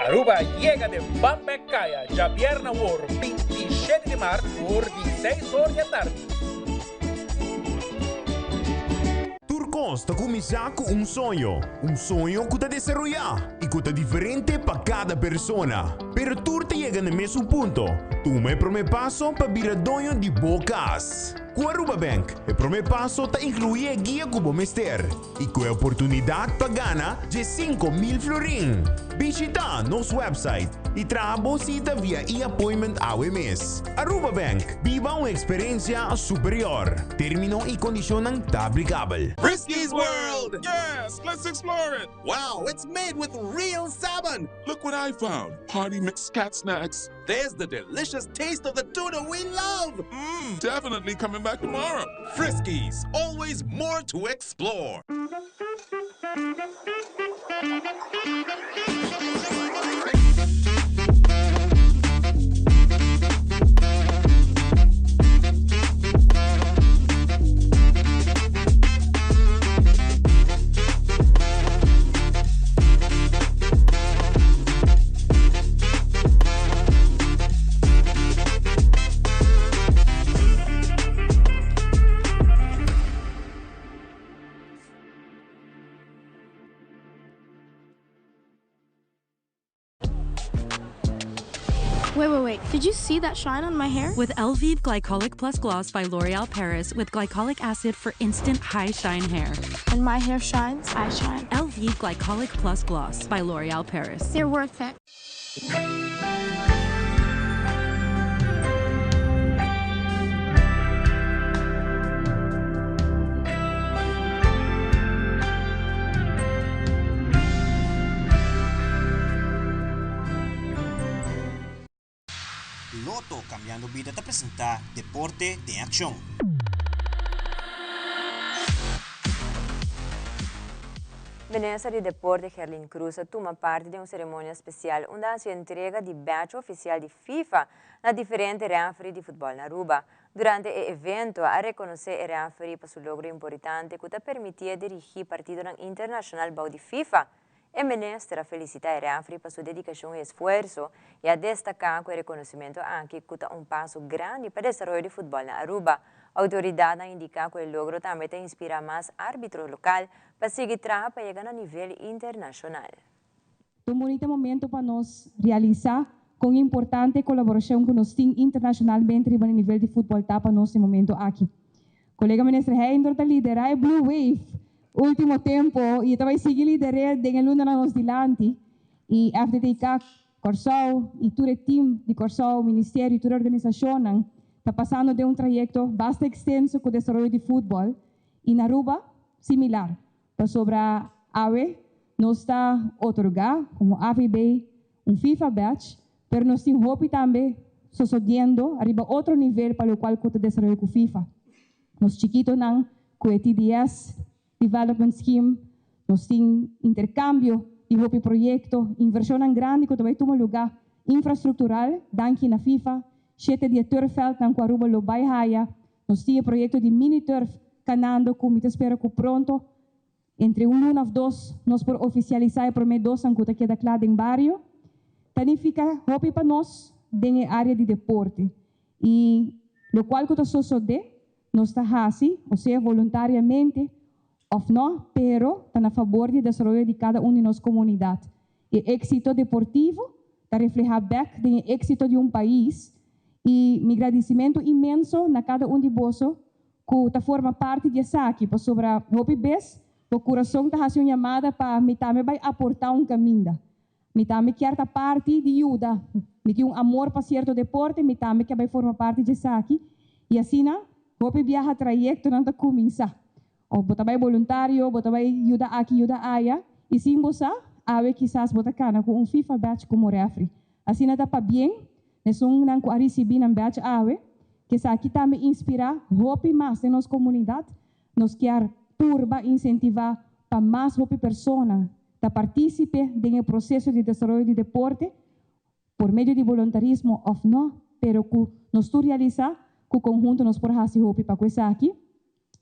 Aruba llega de Bambecaya, ya viernes por 27 de marzo por 16 horas da tarde. Turcos está começar com um sonho que está desarrollar e que está diferente para cada persona. Pero tu te chega no mesmo ponto. Tu é o primeiro passo para virar dono de bocas. Com a Aruba Bank, o primeiro passo está incluir a guia como mester e com a oportunidade para ganhar de 5.000 florin. Visita nosso website e traga bolsita via e-appointment AWMS. Aruba Bank, viva uma experiência superior. Termino e condicionam aplicável. Frisky's World! Yes, let's explore it! Wow, it's made with real salmon! Look what I found! Party mixed cat snacks. There's the delicious taste of the tuna we love! Definitely coming back tomorrow. Frisky's, always more to explore. Wait. Did you see that shine on my hair? With Elvive Glycolic Plus Gloss by L'Oreal Paris with glycolic acid for instant high shine hair. And my hair shines, I shine. Elvive Glycolic Plus Gloss by L'Oreal Paris. They're worth it. Loto Cambiando Vida te presenta Deporte de Acción. Ministra de Deporte Gerlin Cruz toma parte de uma cerimônia especial onde se entrega de badge oficial de FIFA na diferente referee de futebol na Aruba. Durante o evento, a reconhecer o referee para seu logro importante que te permitia dirigir partido internacional bau de FIFA. O ministro felicita o referee para sua dedicação e esforço e a destacar que o reconhecimento aqui é passo grande para o desenvolvimento de futebol na Aruba. A autoridade indica que o logro também te inspira mais árbitros local para seguir trabalhando para chegar a nível internacional. É um bonito momento para nós realizar com importante colaboração com nós internacionalmente no nível de futebol para nós no momento aqui. Colega ministro Heindor está liderar a Blue Wave último tempo e também seguir liderar de luna nos dilante e FDTK Corsol e todo o time de Corsol, Ministério e toda a organização está passando de trajeto bastante extenso com o desenvolvimento de futebol e na Aruba similar. Para sobre a AWE, nós está otorgar como AVB FIFA badge, mas nós temos também sucedendo arriba outro nível para o qual o desenvolvimento com FIFA. Nós chiquitos não com o TDS Development Scheme, nós temos intercâmbio de projeto, inversão grande que também toma lugar infraestrutural, danke na FIFA, 7 de turfveld na Aruba lo Baihaya, nós temos projeto de mini turf canando, como te espero que pronto, entre ano e dois, nós por oficializar o primeiro dois que está queda claro em barrio, significa hopi para nós na área de deporte e lo qual que está sucedendo, nós está assim, ou seja, voluntariamente of não, pero está a favor do desenvolvimento de cada de nossa comunidade. O êxito deportivo está reflejado back no êxito de país e meu agradecimento imenso na cada de vós que está forma parte de aqui, para sobre a vez, o coração está fazendo chamada para me também vai aportar caminho. Me também quer estar parte de ajuda, me tem amor para certo deporte, me também que vai formar parte de aqui e assim, hopi viaja trajeto não está começar. O bota vai voluntário, bota vai ajuda aqui, ajuda aí, e sim você, ave quizás bota cana com FIFA badge como referee. Assim nada para bem, Nessun nan ku recebi nan batch awe, que sa aqui também inspira hopi mais em nossa comunidade, nos quer turba incentivar para mais hopi persona que participe no processo de desenvolvimento de deporte por meio de voluntarismo ou não, pero que nós realizar que o conjunto nos por fazer hopi para coisa aqui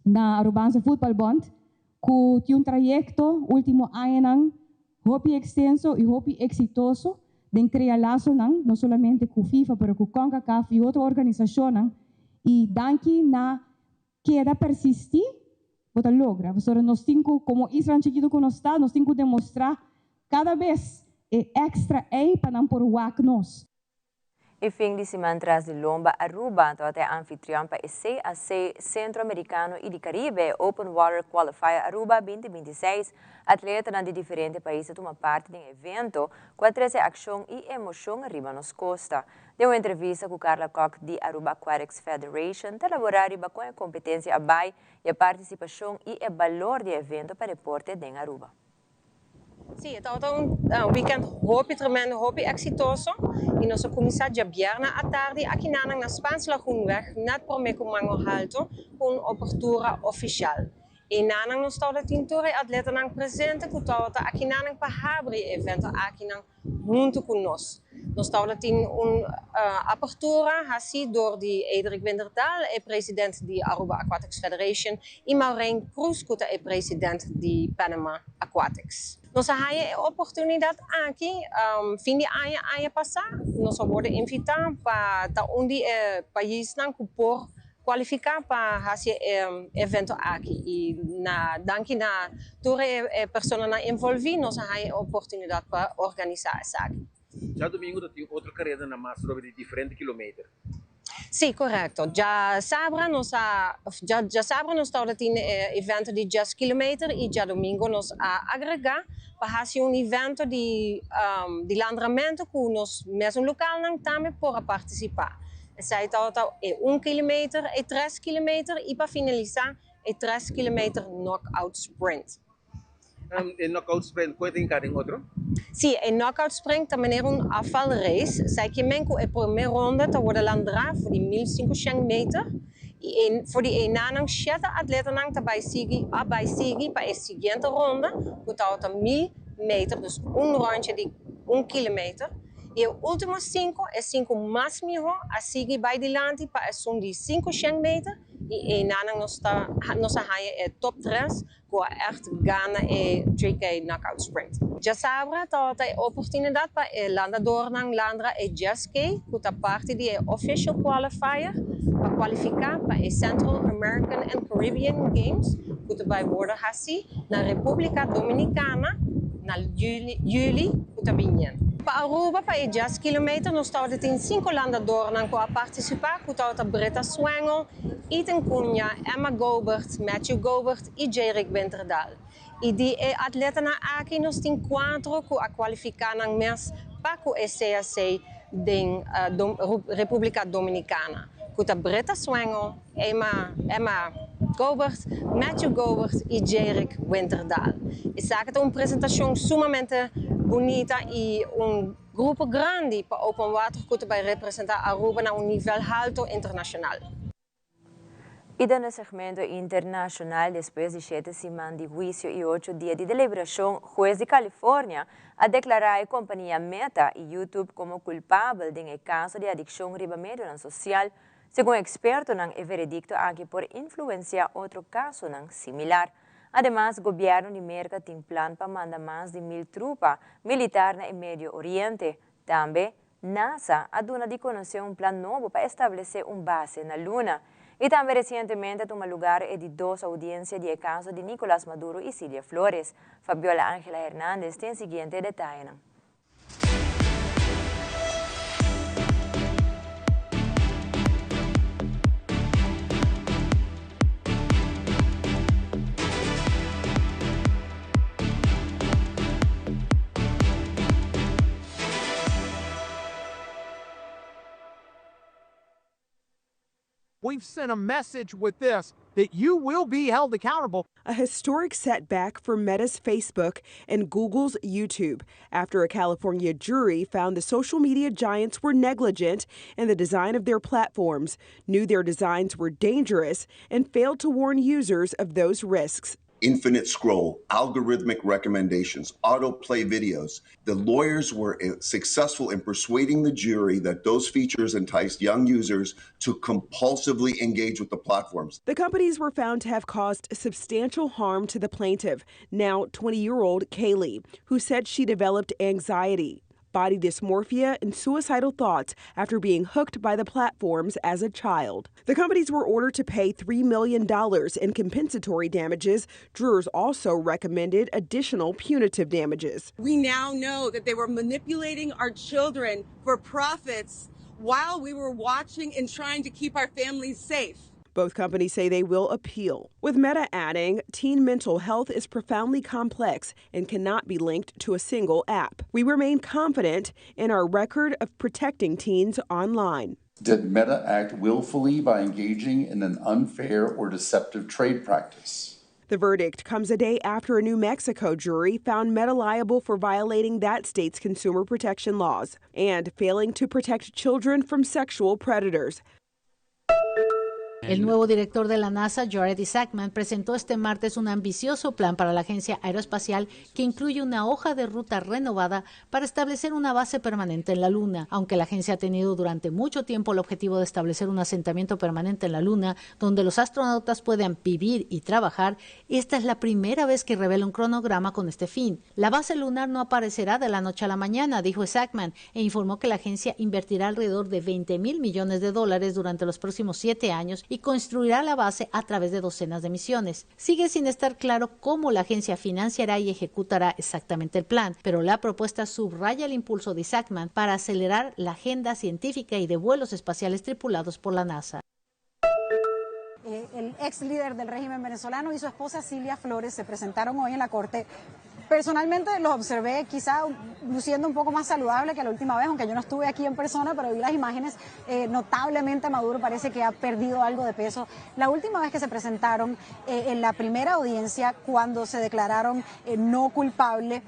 na Arubanza Football Bond, que tem trajeto último ano hopi extenso e hopi exitoso de criar laço não somente com FIFA, pero com CONCACAF e outra organização e danke na queda persistir, bota logra. Nós temos como Israel chiquito que nós está, nós temos que demonstrar cada vez extra para não por wak nós. E fim de semana tras de Lomba, Aruba, até anfitrião para o CAC Centro-Americano e de Caribe Open Water Qualifier Aruba 2026. Atletas de diferentes países tomam parte do evento com a ação e emoção arriba nos costa. Deu uma entrevista com Carla Koch de Aruba Aquatics Federation para elaborar com a competência abai e a participação e o valor do evento para o deporte em Aruba. Sì, è stato un weekend tremendo, exitoso. E nosso comissário Jabierna à tarde aqui na Spaanse Lagoonweg, net por me com mango alto, com abertura oficial. E na nós estamos tinture atleta nang presente, que estamos aqui na pahabri evento aqui na junto conosco. Nós estamos in apertura assim door de Edric Winterdal, presidente de Aruba Aquatics Federation, e Maureen Cruz, que é presidente de Panama Aquatics. Nós temos a oportunidade aqui, fim de ano passado, nós vamos invitar para onde o país não por qualificar para fazer evento aqui. E danke na toda a pessoa envolvida, nós temos a oportunidade para organizar isso aqui. Já domingo tem outra carreira na massa de diferentes quilômetros. Sim, correto. Já sábado nós estamos em evento de 10 km e já domingo nós agregar para fazer evento de landramento que nós mesmo local não também por participar. Zij é 1 km, 3 km e para finalizar é 3 km knockout sprint. En knockout sprint, ¿cuál tem cada outro? Sim, em knockout sprint também é afvalrace. Zij que a primeira ronda te worden landra voor die 1500 meter. E voor die enanang 7 atleten nang tabay sigi para a seguinte ronda, que está 1000 meter, dus rondje de 1 kilometer. E o último 5 é 5 mais melhor, a seguir vai adiante para a de 500 meter. E na nossa raia é top 3, com a echt gana é 3K knockout sprint. Já sabe, tá a oportunidade para o landador landra é 10K, que é parte do official qualifier, para qualificar para o Central American and Caribbean Games, que vai worden assim na República Dominicana, na juli, que vinha. Para Aruba, para 10 km, nós estamos 5 landadores que participar, que estão Britta Swengel, Ethan Cunha, Emma Gobert, Matthew Gobert e Jerick Winterdal. E de atletas aqui nós temos 4 que qualificar na mês para o CAC da República Dominicana. Que é Britta Swengel, Emma Gobert, Matthew Gobert e Jerick Winterdal. E sabe que é uma apresentação sumamente bonita e grupo grande para Open Water que vai representar Aruba a nível alto internacional. E no segmento internacional, depois de 7 semanas de juízo e 8 dias de deliberação, o juiz de Califórnia a declarar a companhia Meta e YouTube como culpável de caso de adicção riba média social, segundo experto no veredicto aqui por influenciar outro caso similar. Además, o governo de América tem plano para mandar mais de 1000 tropas militares no Médio Oriente. Também, NASA ha dado a conhecer plano novo para estabelecer base na Luna. E também recentemente tomou lugar de 2 audiências de caso de Nicolás Maduro e Cilia Flores. Fabiola Ángela Hernández tem o seguinte detalhe. we've sent a message with this that you will be held accountable. A historic setback for Meta's Facebook and Google's YouTube after a California jury found the social media giants were negligent in the design of their platforms, knew their designs were dangerous, and failed to warn users of those risks. Infinite scroll, algorithmic recommendations, autoplay videos. The lawyers were successful in persuading the jury that those features enticed young users to compulsively engage with the platforms. The companies were found to have caused substantial harm to the plaintiff, now 20-year-old Kaylee, who said she developed anxiety, body dysmorphia, and suicidal thoughts after being hooked by the platforms as a child. The companies were ordered to pay $3 million in compensatory damages. Jurors also recommended additional punitive damages. We now know that they were manipulating our children for profits while we were watching and trying to keep our families safe. Both companies say they will appeal, with Meta adding, teen mental health is profoundly complex and cannot be linked to a single app. We remain confident in our record of protecting teens online. Did Meta act willfully by engaging in an unfair or deceptive trade practice? The verdict comes a day after a New Mexico jury found Meta liable for violating that state's consumer protection laws and failing to protect children from sexual predators. El nuevo director de la NASA, Jared Isaacman, presentó este martes un ambicioso plan para la agencia aeroespacial que incluye una hoja de ruta renovada para establecer una base permanente en la Luna. Aunque la agencia ha tenido durante mucho tiempo el objetivo de establecer un asentamiento permanente en la Luna, donde los astronautas puedan vivir y trabajar, esta es la primera vez que revela un cronograma con este fin. La base lunar no aparecerá de la noche a la mañana, dijo Isaacman, e informó que la agencia invertirá alrededor de $20,000 millones durante los próximos 7 años y construirá la base a través de docenas de misiones. Sigue sin estar claro cómo la agencia financiará y ejecutará exactamente el plan, pero la propuesta subraya el impulso de Isaacman para acelerar la agenda científica y de vuelos espaciales tripulados por la NASA. El ex líder del régimen venezolano y su esposa Cilia Flores se presentaron hoy en la corte. Personalmente los observé quizá luciendo un poco más saludable que la última vez, aunque yo no estuve aquí en persona, pero vi las imágenes. Notablemente Maduro parece que ha perdido algo de peso. La última vez que se presentaron en la primera audiencia, cuando se declararon no culpable,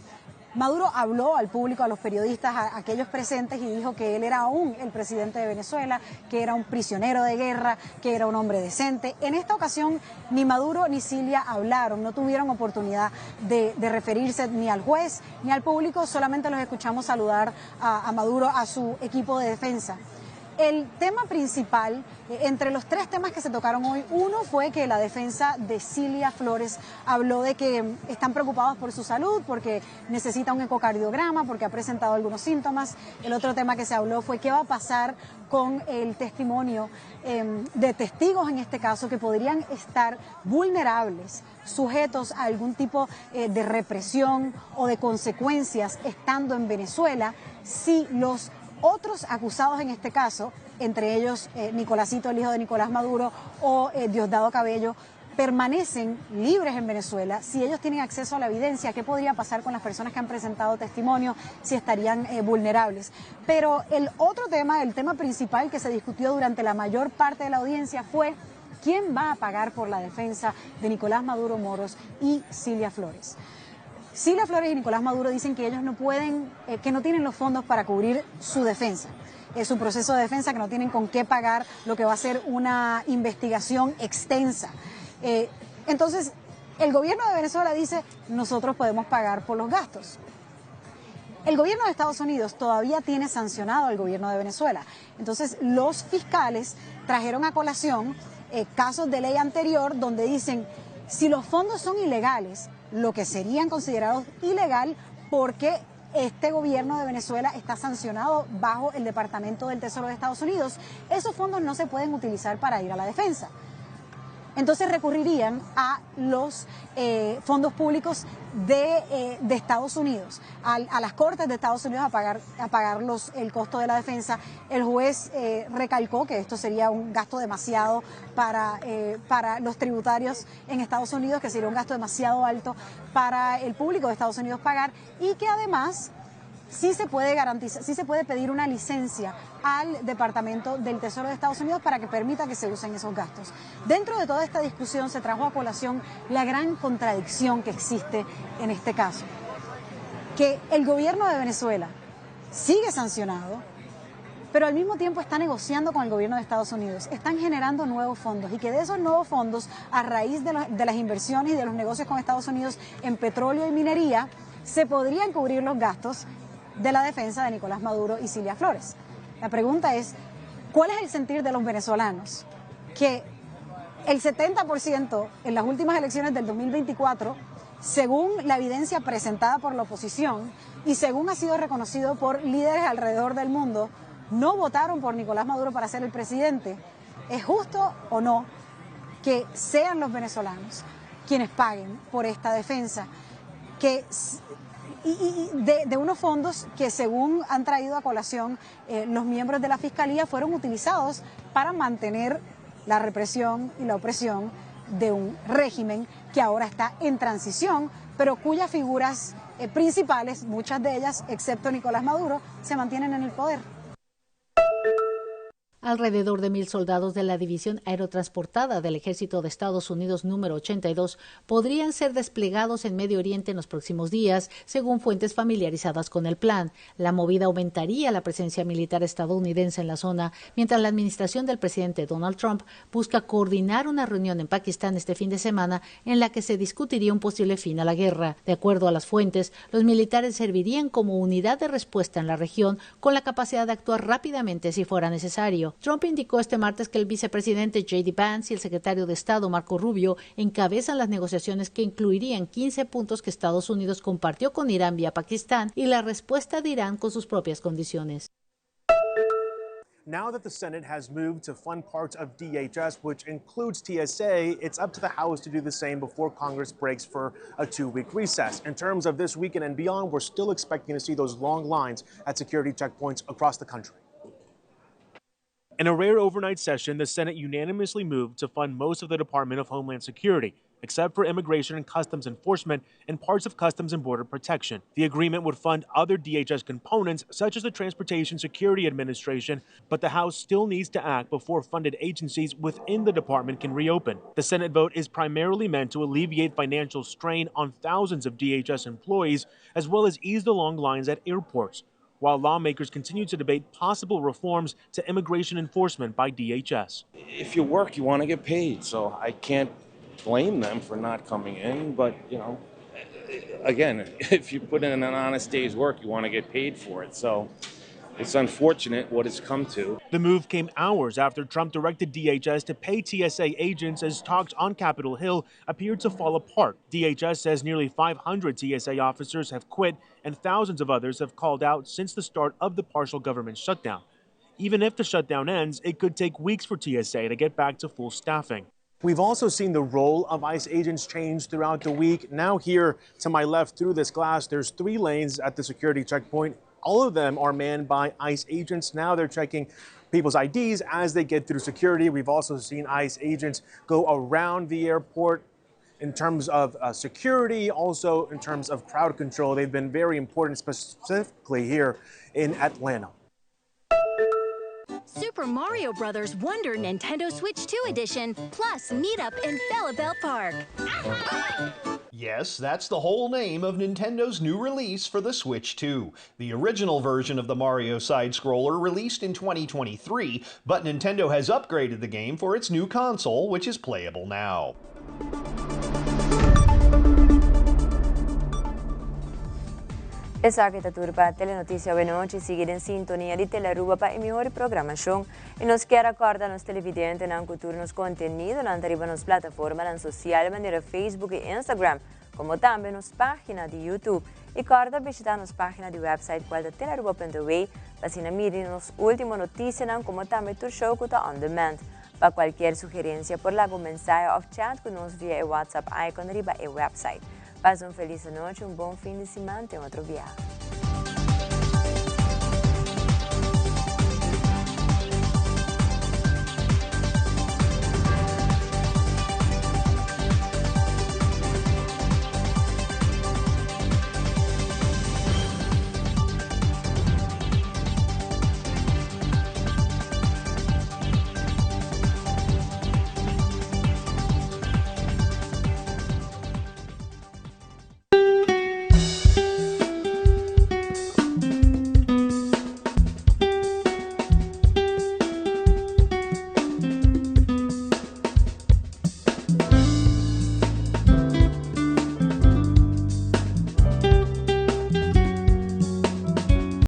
Maduro habló al público, a los periodistas, a aquellos presentes, y dijo que él era aún el presidente de Venezuela, que era un prisionero de guerra, que era un hombre decente. En esta ocasión ni Maduro ni Cilia hablaron, no tuvieron oportunidad de referirse ni al juez ni al público, solamente los escuchamos saludar a Maduro, a su equipo de defensa. El tema principal, entre los 3 temas que se tocaron hoy, uno fue que la defensa de Cilia Flores habló de que están preocupados por su salud, porque necesita un ecocardiograma, porque ha presentado algunos síntomas. El otro tema que se habló fue qué va a pasar con el testimonio de testigos, en este caso, que podrían estar vulnerables, sujetos a algún tipo de represión o de consecuencias estando en Venezuela, si los otros acusados en este caso, entre ellos Nicolásito, el hijo de Nicolás Maduro, o Diosdado Cabello, permanecen libres en Venezuela, si ellos tienen acceso a la evidencia, ¿qué podría pasar con las personas que han presentado testimonio, si estarían vulnerables? Pero el otro tema, el tema principal que se discutió durante la mayor parte de la audiencia fue quién va a pagar por la defensa de Nicolás Maduro Moros y Cilia Flores. Cilia Flores y Nicolás Maduro dicen que ellos no pueden, que no tienen los fondos para cubrir su defensa, su proceso de defensa, que no tienen con qué pagar lo que va a ser una investigación extensa. Entonces, el gobierno de Venezuela dice, nosotros podemos pagar por los gastos. El gobierno de Estados Unidos todavía tiene sancionado al gobierno de Venezuela. Entonces, los fiscales trajeron a colación casos de ley anterior donde dicen, si los fondos son ilegales, lo que serían considerados ilegal, porque este gobierno de Venezuela está sancionado bajo el Departamento del Tesoro de Estados Unidos, esos fondos no se pueden utilizar para ir a la defensa. Entonces recurrirían a los fondos públicos de Estados Unidos, a las Cortes de Estados Unidos a pagar el costo de la defensa. El juez recalcó que esto sería un gasto demasiado para los tributarios en Estados Unidos, que sería un gasto demasiado alto para el público de Estados Unidos pagar, y que además sí se puede garantizar, sí se puede pedir una licencia al Departamento del Tesoro de Estados Unidos para que permita que se usen esos gastos. Dentro de toda esta discusión se trajo a colación la gran contradicción que existe en este caso, que el gobierno de Venezuela sigue sancionado, pero al mismo tiempo está negociando con el gobierno de Estados Unidos. Están generando nuevos fondos y que de esos nuevos fondos, a raíz de las inversiones y de los negocios con Estados Unidos en petróleo y minería, se podrían cubrir los gastos de la defensa de Nicolás Maduro y Cilia Flores. La pregunta es, ¿cuál es el sentir de los venezolanos? Que el 70% en las últimas elecciones del 2024, según la evidencia presentada por la oposición y según ha sido reconocido por líderes alrededor del mundo, no votaron por Nicolás Maduro para ser el presidente. ¿Es justo o no que sean los venezolanos quienes paguen por esta defensa? De unos fondos que, según han traído a colación los miembros de la Fiscalía, fueron utilizados para mantener la represión y la opresión de un régimen que ahora está en transición, pero cuyas figuras principales, muchas de ellas, excepto Nicolás Maduro, se mantienen en el poder. Alrededor de 1,000 soldados de la División Aerotransportada del Ejército de Estados Unidos número 82 podrían ser desplegados en Medio Oriente en los próximos días, según fuentes familiarizadas con el plan. La movida aumentaría la presencia militar estadounidense en la zona, mientras la administración del presidente Donald Trump busca coordinar una reunión en Pakistán este fin de semana en la que se discutiría un posible fin a la guerra. De acuerdo a las fuentes, los militares servirían como unidad de respuesta en la región con la capacidad de actuar rápidamente si fuera necesario. Trump indicó este martes que el vicepresidente J.D. Vance y el secretario de Estado Marco Rubio encabezan las negociaciones que incluirían 15 puntos que Estados Unidos compartió con Irán vía Pakistán y la respuesta de Irán con sus propias condiciones. Now that the Senate has moved to fund parts of DHS, which includes TSA, it's up to the House to do the same before Congress breaks for a 2-week recess. In terms of this weekend and beyond, we're still expecting to see those long lines at security checkpoints across the country. In a rare overnight session, the Senate unanimously moved to fund most of the Department of Homeland Security, except for Immigration and Customs Enforcement and parts of Customs and Border Protection. The agreement would fund other DHS components, such as the Transportation Security Administration, but the House still needs to act before funded agencies within the department can reopen. The Senate vote is primarily meant to alleviate financial strain on thousands of DHS employees, as well as ease the long lines at airports, while lawmakers continue to debate possible reforms to immigration enforcement by DHS. If you work, you want to get paid, so I can't blame them for not coming in, but, you know, again, if you put in an honest day's work, you want to get paid for it, so it's unfortunate what it's come to. The move came hours after Trump directed DHS to pay TSA agents as talks on Capitol Hill appeared to fall apart. DHS says nearly 500 TSA officers have quit and thousands of others have called out since the start of the partial government shutdown. Even if the shutdown ends, it could take weeks for TSA to get back to full staffing. We've also seen the role of ICE agents change throughout the week. Now here to my left through this glass, there's 3 lanes at the security checkpoint. All of them are manned by ICE agents. Now they're checking people's IDs as they get through security. We've also seen ICE agents go around the airport in terms of security, also in terms of crowd control. They've been very important, specifically here in Atlanta. Super Mario Bros. Wonder Nintendo Switch 2 Edition, plus meet up in Bella Belt Park. Yes, that's the whole name of Nintendo's new release for the Switch 2. The original version of the Mario side-scroller released in 2023, but Nintendo has upgraded the game for its new console, which is playable now. Esa que turpa Telenotícia Benoche seguir em sintonia de Teleruba para a melhor programação e nos quer acordar nos televidentes na cultura nos conteúdo na arriba nas plataformas sociais maneira Facebook e Instagram, como também nas páginas de YouTube. E corda visitar nas páginas de website qual da teleruba.we para se mirar nos últimas notícias como também o show que está on demand. Para qualquer sugerência por lá mensagem ou chat com nós via WhatsApp icon arriba e website. Paz feliz noite, bom fim de semana e outro viagem.